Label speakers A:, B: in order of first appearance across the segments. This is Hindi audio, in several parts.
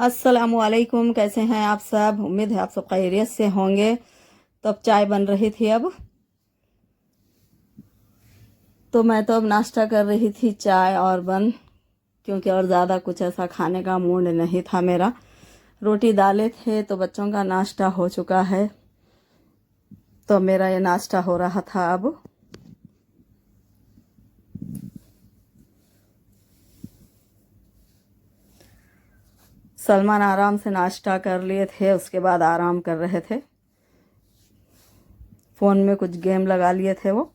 A: अस्सलामुअलैकुम। कैसे हैं आप सब? उम्मीद है आप सब खैरियत से होंगे। तो अब चाय बन रही थी तो मैं तो अब नाश्ता कर रही थी, चाय और बन, क्योंकि और ज़्यादा कुछ ऐसा खाने का मूड नहीं था मेरा। रोटी दालें थे तो बच्चों का नाश्ता हो चुका है, तो मेरा ये नाश्ता हो रहा था अब। सलमान आराम से नाश्ता कर लिए थे, उसके बाद आराम कर रहे थे, फ़ोन में कुछ गेम लगा लिए थे। वो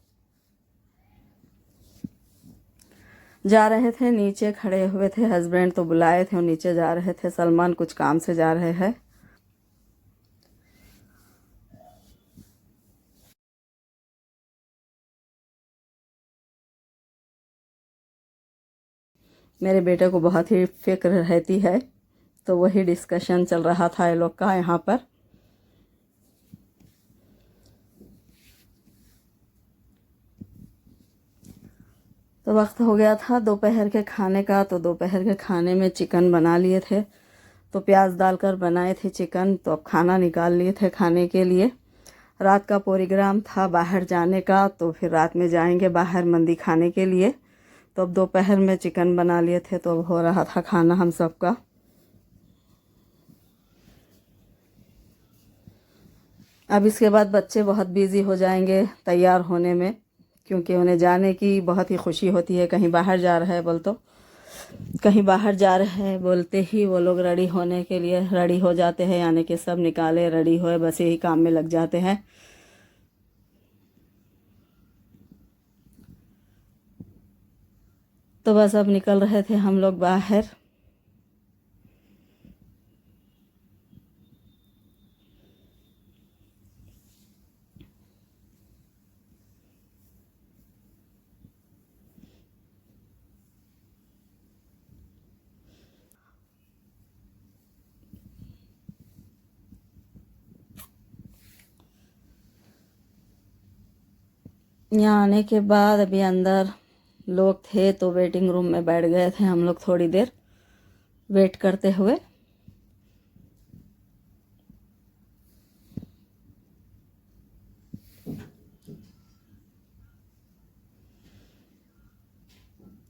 A: जा रहे थे, नीचे खड़े हुए थे, हस्बैंड तो बुलाए थे, वो नीचे जा रहे थे। सलमान कुछ काम से जा रहे हैं। मेरे बेटे को बहुत ही फिक्र रहती है, तो वही डिस्कशन चल रहा था ये लोग का यहाँ पर। तो वक्त हो गया था दोपहर के खाने का, तो दोपहर के खाने में चिकन बना लिए थे, तो प्याज डालकर बनाए थे चिकन। तो अब खाना निकाल लिए थे खाने के लिए। रात का प्रोग्राम था बाहर जाने का, तो फिर रात में जाएंगे बाहर मंदी खाने के लिए। तो अब दोपहर में चिकन बना लिए थे, तो अब हो रहा था खाना हम सबका। अब इसके बाद बच्चे बहुत बिज़ी हो जाएंगे तैयार होने में, क्योंकि उन्हें जाने की बहुत ही खुशी होती है। कहीं बाहर जा रहे हैं बोल, तो कहीं बाहर जा रहे हैं बोलते ही वो लोग रेडी होने के लिए रेडी हो जाते हैं, यानी कि सब निकाले रेडी होए, बस यही काम में लग जाते हैं। तो बस अब निकल रहे थे हम लोग बाहर। यहाँ आने के बाद अभी अंदर लोग थे, तो वेटिंग रूम में बैठ गए थे हम लोग थोड़ी देर वेट करते हुए।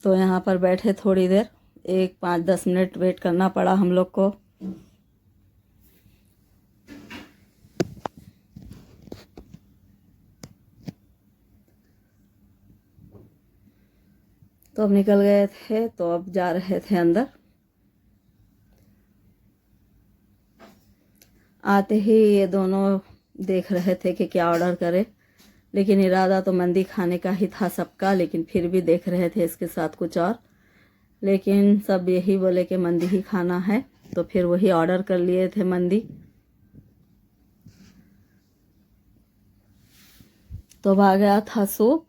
A: तो यहाँ पर बैठे थोड़ी देर, 5-10 मिनट वेट करना पड़ा हम लोग को। तो अब निकल गए थे, तो अब जा रहे थे अंदर। आते ही ये दोनों देख रहे थे कि क्या ऑर्डर करें, लेकिन इरादा तो मंदी खाने का ही था सबका, लेकिन फिर भी देख रहे थे इसके साथ कुछ और। लेकिन सब यही बोले कि मंदी ही खाना है, तो फिर वही ऑर्डर कर लिए थे मंदी। तो अब आ गया था सूप।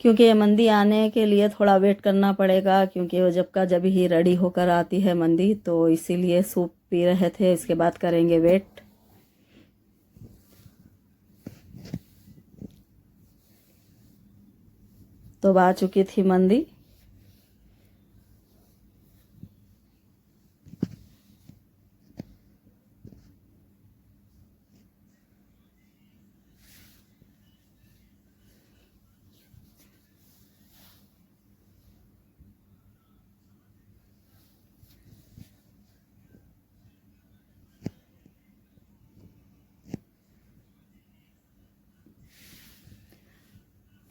A: क्योंकि ये मंदी आने के लिए थोड़ा वेट करना पड़ेगा, क्योंकि वो जब का जब ही रेडी होकर आती है मंदी, तो इसीलिए सूप पी रहे थे, इसके बाद करेंगे वेट। तो अब आ चुकी थी मंदी।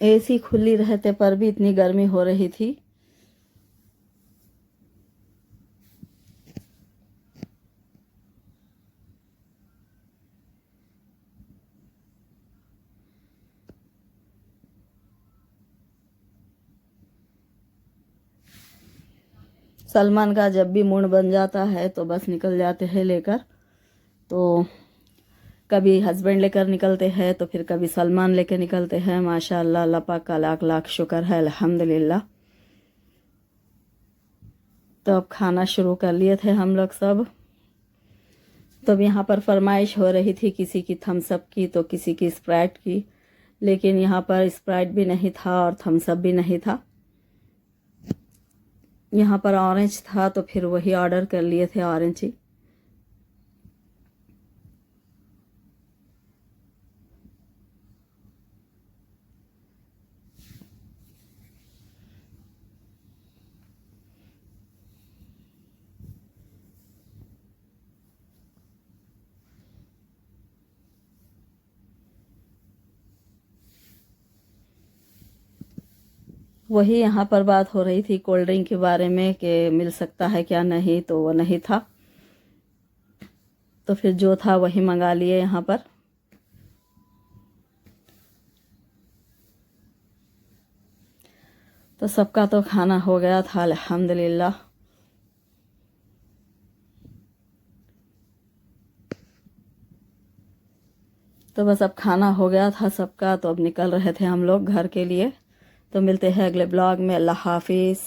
A: एसी खुली रहते पर भी इतनी गर्मी हो रही थी। सलमान का जब भी मूड बन जाता है तो बस निकल जाते हैं लेकर। तो कभी हस्बैंड लेकर निकलते हैं, तो फिर कभी सलमान लेकर निकलते हैं। माशाअल्लाह, अल्लाह पाक का लाख लाख शुक्र है, अल्हम्दुलिल्लाह। तो अब खाना शुरू कर लिए थे हम लोग सब। तो अब यहाँ पर फरमाइश हो रही थी किसी की थम्स अप की, तो किसी की स्प्राइट की, लेकिन यहाँ पर स्प्राइट भी नहीं था और थम्स अप भी नहीं था। यहाँ पर ऑरेंज था तो फिर वही ऑर्डर कर लिए थे, ऑरेंज ही। वही यहाँ पर बात हो रही थी कोल्ड ड्रिंक के बारे में कि मिल सकता है क्या, नहीं तो वो नहीं था, तो फिर जो था वही मंगा लिए यहाँ पर। तो सबका तो खाना हो गया था अल्हम्दुलिल्लाह। तो बस अब खाना हो गया था सबका, तो अब निकल रहे थे हम लोग घर के लिए। तो मिलते हैं अगले ब्लॉग में। अल्लाह हाफिज़।